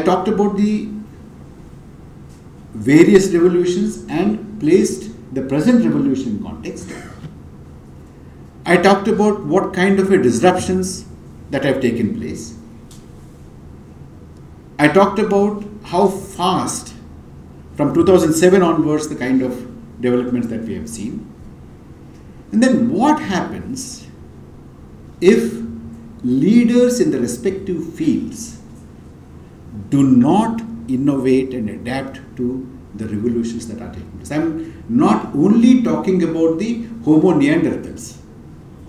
talked about the various revolutions and placed the present revolution in context. I talked about what kind of disruptions that have taken place. I talked about how fast, from 2007 onwards, the kind of developments that we have seen. And then what happens if leaders in the respective fields do not innovate and adapt to the revolutions that are taking place. I'm not only talking about the Homo neanderthals,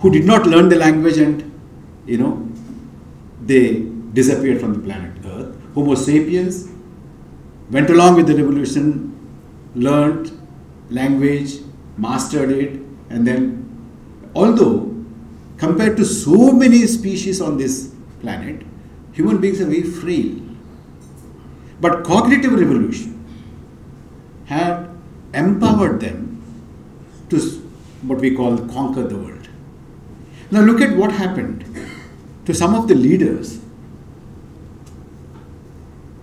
who did not learn the language and, they disappeared from the planet Earth. Homo sapiens went along with the revolution, learned language, mastered it, and then, although compared to so many species on this planet, human beings are very frail. But cognitive revolution had empowered them to what we call conquer the world. Now look at what happened to some of the leaders.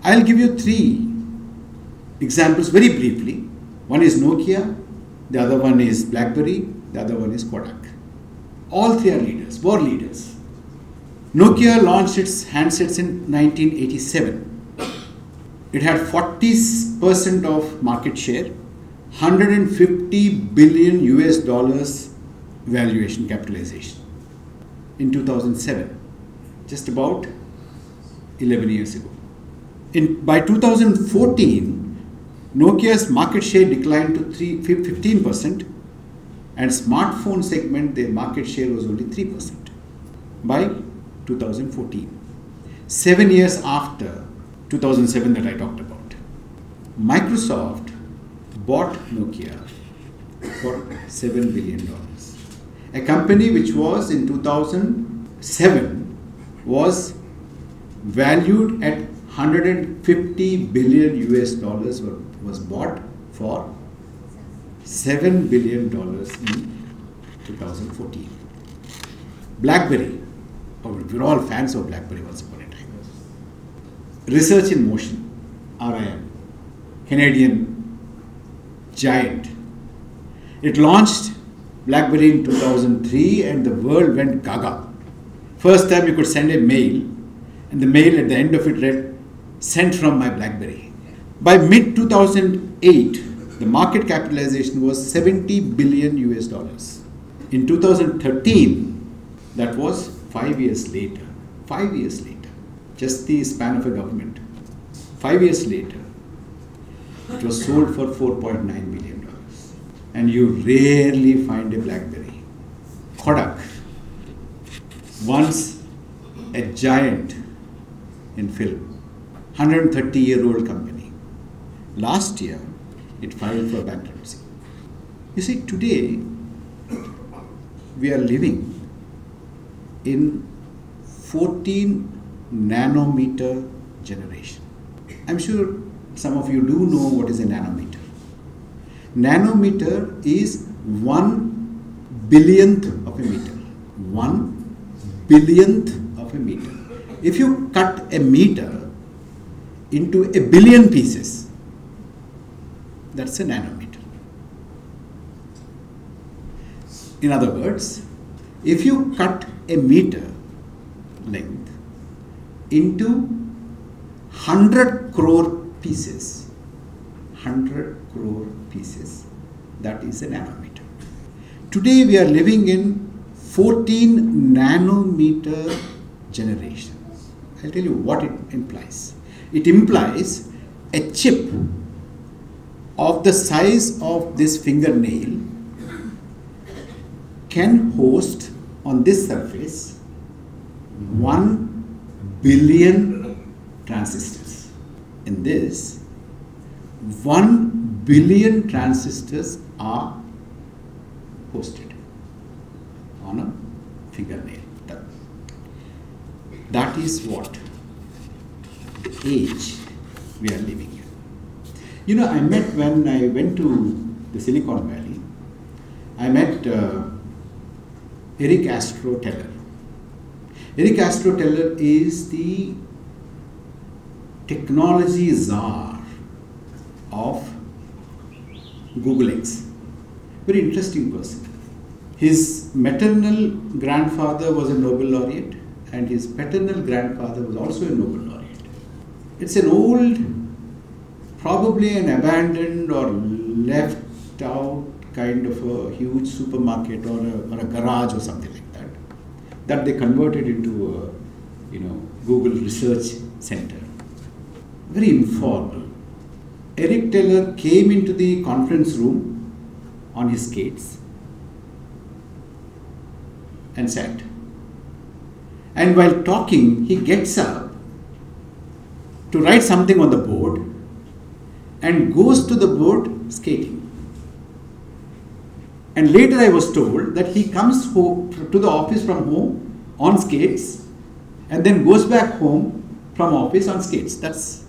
I'll give you 3 examples very briefly. One is Nokia, the other one is BlackBerry, the other one is Kodak. All 3 are leaders, were leaders. Nokia launched its handsets in 1987. It had 40% of market share, 150 billion US dollars valuation capitalization in 2007, just about 11 years ago. By 2014, Nokia's market share declined to 15%, and smartphone segment, their market share was only 3% by 2014. 7 years after 2007 that I talked about, Microsoft bought Nokia for $7 billion. A company which was in 2007 was valued at 150 billion US dollars was bought for $7 billion in 2014. BlackBerry, we're all fans of BlackBerry once upon a time. Research in Motion, RIM, Canadian giant. It launched BlackBerry in 2003 and the world went gaga. First time you could send a mail and the mail at the end of it read, "Sent from my BlackBerry." By mid 2008, the market capitalization was 70 billion US dollars. In 2013, that was 5 years later. 5 years later, just the span of a government. 5 years later, it was sold for $4.9 billion. And you rarely find a BlackBerry. Kodak, once a giant in film, 130-year-old company. Last year, it filed for bankruptcy. You see, today, we are living in 14 nanometer generation. I'm sure some of you do know what is a nanometer. Nanometer is 1 billionth of a meter. 1 billionth of a meter. If you cut a meter into a billion pieces, that's a nanometer. In other words, if you cut a meter length into 100 crore pieces, 100 crore pieces, that is a nanometer. Today we are living in 14 nanometer generation. I'll tell you what it implies. It implies a chip of the size of this fingernail can host on this surface 1 billion transistors. In this, 1 billion transistors are hosted on a fingernail. That is what age we are living in. You know, when I went to the Silicon Valley, I met Eric Astor. Eric Astor is the technology czar of Google X. Very interesting person. His maternal grandfather was a Nobel laureate and his paternal grandfather was also a Nobel laureate. It's an old, probably an abandoned or left out kind of a huge supermarket or a garage or something like that they converted into a Google research center. Very informal. Eric Taylor came into the conference room on his skates and sat. And while talking, he gets up to write something on the board and goes to the board skating. And later I was told that he comes home to the office from home on skates and then goes back home from office on skates. That's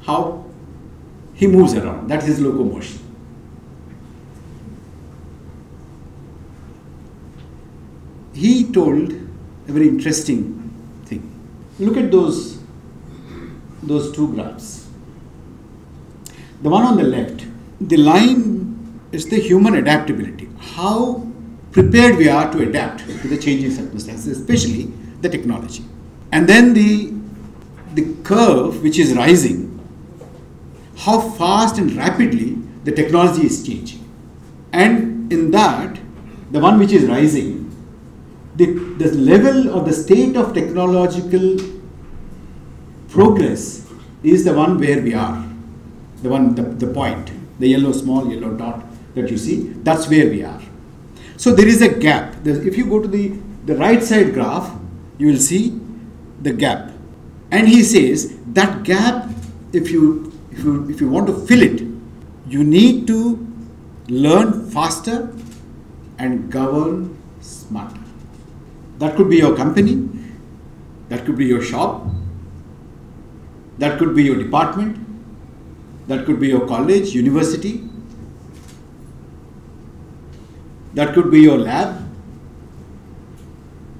how he moves around. That's his locomotion. He told a very interesting thing. Look at those two graphs. The one on the left, the line is the human adaptability. How prepared we are to adapt to the changing circumstances, especially the technology. And then the curve which is rising, how fast and rapidly the technology is changing. And in that, the one which is rising, the level or the state of technological progress is the one where we are. The point, the small yellow dot that you see, that's where we are. So there is a gap. If you go to the right side graph, you will see the gap. And he says that gap, if you want to fill it, you need to learn faster and govern smarter. That could be your company, that could be your shop, that could be your department, that could be your college, university, that could be your lab,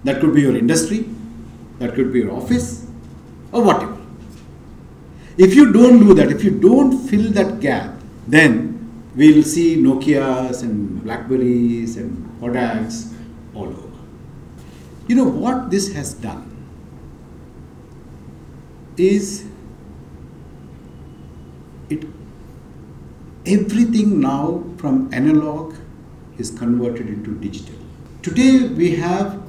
that could be your industry, that could be your office, or whatever. If you don't do that, if you don't fill that gap, then we'll see Nokias and Blackberries and Kodaks all over. You know what this has done is everything now from analog is converted into digital. Today we have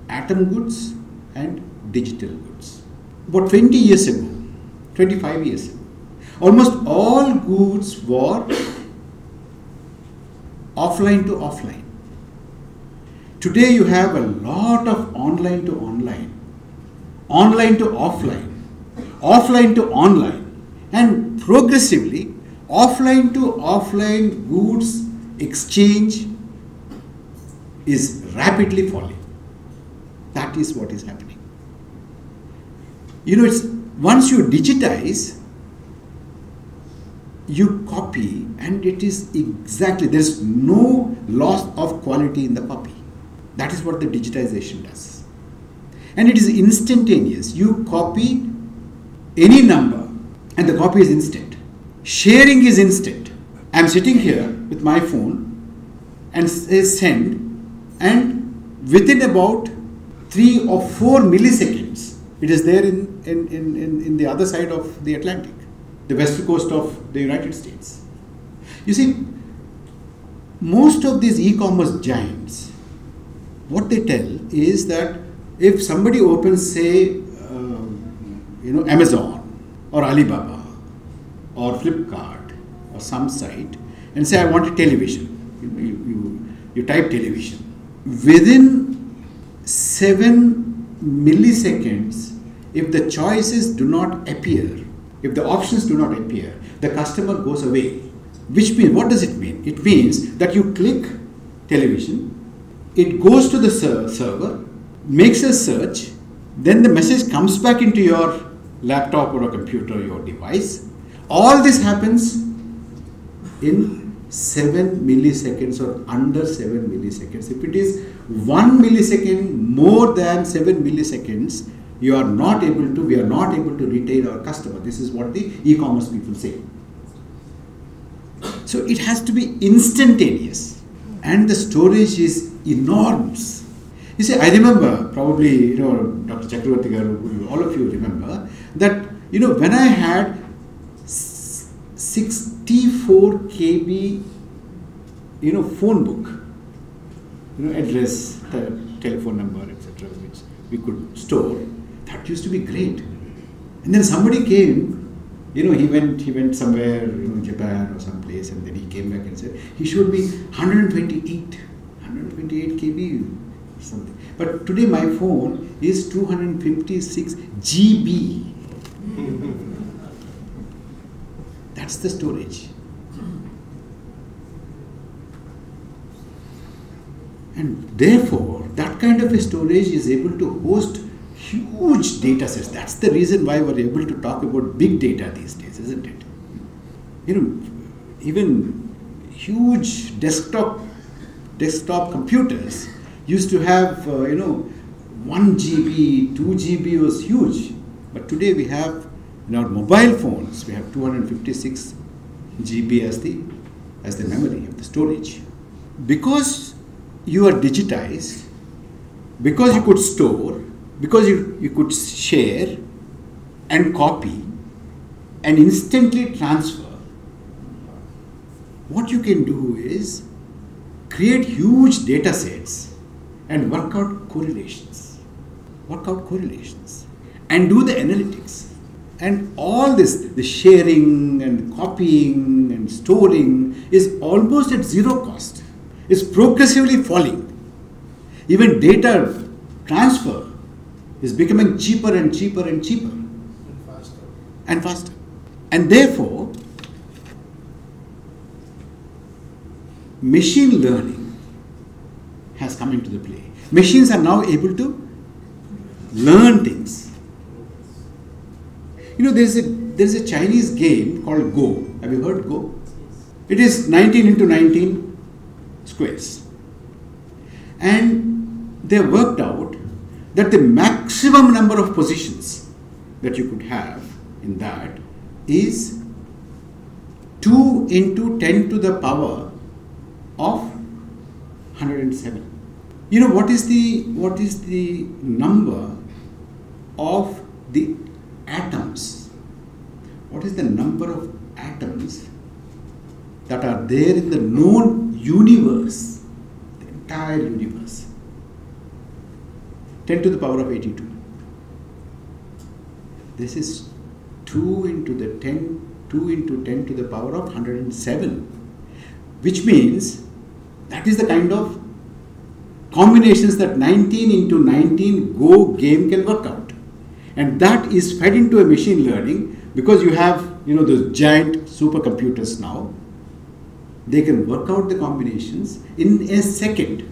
atom goods and digital goods. About 20 years ago, 25 years ago, almost all goods were offline to offline. Today you have a lot of online to online, online to offline, offline to online, and progressively offline to offline goods exchange is rapidly falling. That is what is happening. It's once you digitize, you copy, and it is exactly, there's no loss of quality in the copy. That is what the digitization does. And it is instantaneous. You copy any number and the copy is instant. Sharing is instant. I'm sitting here with my phone and say send, and within about 3 or 4 milliseconds, it is there in the other side of the Atlantic, the west coast of the United States. You see, most of these e-commerce giants, what they tell is that if somebody opens, say, Amazon or Alibaba or Flipkart or some site and say, I want a television, you type television. Within 7 milliseconds, if the choices do not appear, if the options do not appear, the customer goes away. Which means, what does it mean? It means that you click television, it goes to the server, makes a search, then the message comes back into your laptop or a computer or your device. All this happens in 7 milliseconds or under 7 milliseconds. If it is 1 millisecond more than 7 milliseconds, we are not able to retain our customer. This is what the e-commerce people say. So it has to be instantaneous, and the storage is enormous. You see, I remember, probably, Dr. Chakravarti Garu, all of you remember, that, when I had 64 KB, phone book, address, telephone number, etc., which we could store, that used to be great. And then somebody came, he went somewhere, Japan or someplace, and then he came back and said, he showed me 128 KB or something. But today my phone is 256 GB. That's the storage. And therefore, that kind of a storage is able to host huge data sets. That's the reason why we're able to talk about big data these days, isn't it? Even huge desktop computers used to have, 1 GB, 2 GB was huge. But today we have, in our mobile phones, we have 256 GB as the memory of the storage. Because you are digitized, because you could store, because you could share and copy and instantly transfer, what you can do is create huge data sets and work out correlations, and do the analytics. And all this, the sharing and copying and storing, is almost at zero cost. It's progressively falling. Even data transfer is becoming cheaper and cheaper and cheaper. And faster. And therefore, machine learning has come into the play. Machines are now able to learn things. There's a Chinese game called Go. Have you heard Go? It is 19 into 19 squares. And they worked out that the maximum number of positions that you could have in that is 2 into 10 to the power of 107. What is the number of the atoms? What is the number of atoms that are there in the known universe, the entire universe? 10 to the power of 82. This is 2 into 10 to the power of 107, which means that is the kind of combinations that 19 into 19 Go game can work out. And that is fed into a machine learning, because you have, those giant supercomputers now. They can work out the combinations in a second.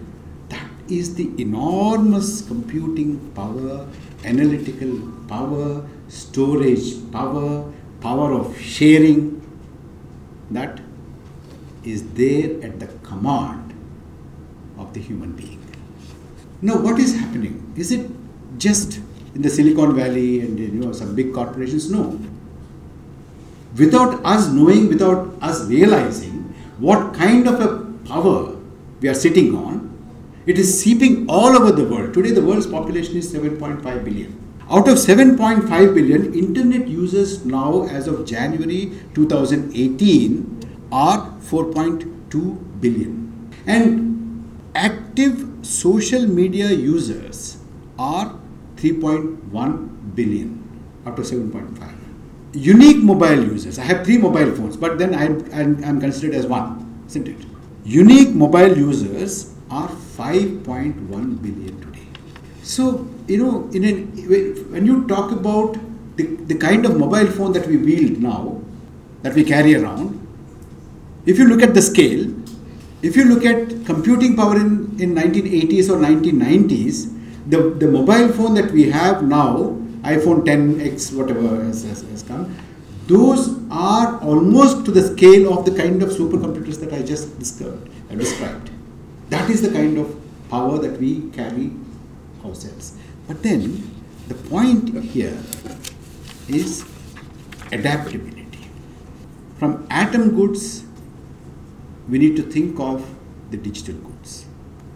That is the enormous computing power, analytical power, storage power, power of sharing, that is there at the command of the human being. Now, what is happening? Is it just in the Silicon Valley and some big corporations? No. Without us knowing, without us realizing what kind of a power we are sitting on, it is seeping all over the world. Today, the world's population is 7.5 billion. Out of 7.5 billion, internet users now, as of January 2018, are 4.2 billion. And active social media users are 3.1 billion out of 7.5. Unique mobile users, I have 3 mobile phones, but then I'm considered as one, isn't it? Unique mobile users are 5.1 billion today. So, when you talk about the kind of mobile phone that we wield now, that we carry around, if you look at the scale, if you look at computing power in 1980s or 1990s, the mobile phone that we have now, iPhone 10X, whatever has come, those are almost to the scale of the kind of supercomputers that I just described. That is the kind of power that we carry ourselves. But then, The point here is adaptability. From atom goods, we need to think of the digital goods.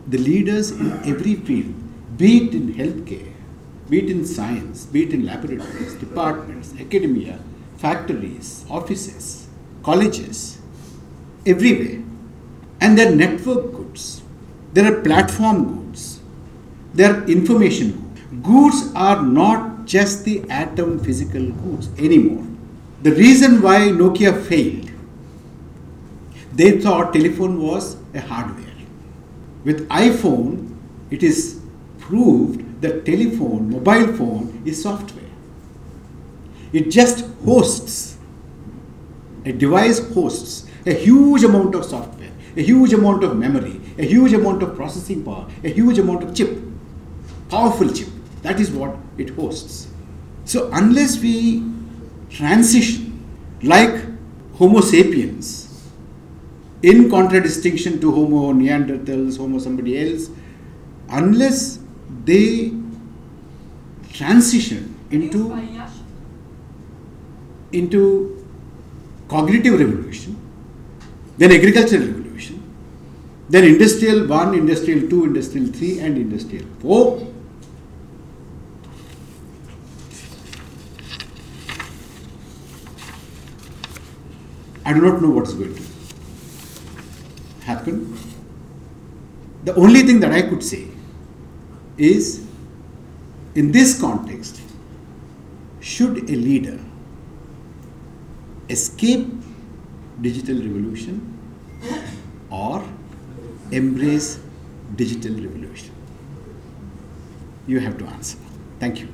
The leaders in every field, be it in healthcare, be it in science, be it in laboratories, departments, academia, factories, offices, colleges, everywhere. And there are network goods, there are platform goods, there are information goods. Goods are not just the atom physical goods anymore. The reason why Nokia failed, they thought telephone was a hardware. With iPhone, it is proved that telephone, mobile phone is software. It just hosts, a device hosts a huge amount of software, a huge amount of memory, a huge amount of processing power, a huge amount of chip, powerful chip. That is what it hosts. So unless we transition like Homo sapiens, in contradistinction to Homo Neanderthals, Homo somebody else, unless they transition into cognitive revolution, then agricultural revolution, then industrial 1, industrial 2, industrial 3 and industrial 4, I do not know what is going to happen. The only thing that I could say is, in this context, should a leader escape digital revolution or embrace digital revolution? You have to answer. Thank you.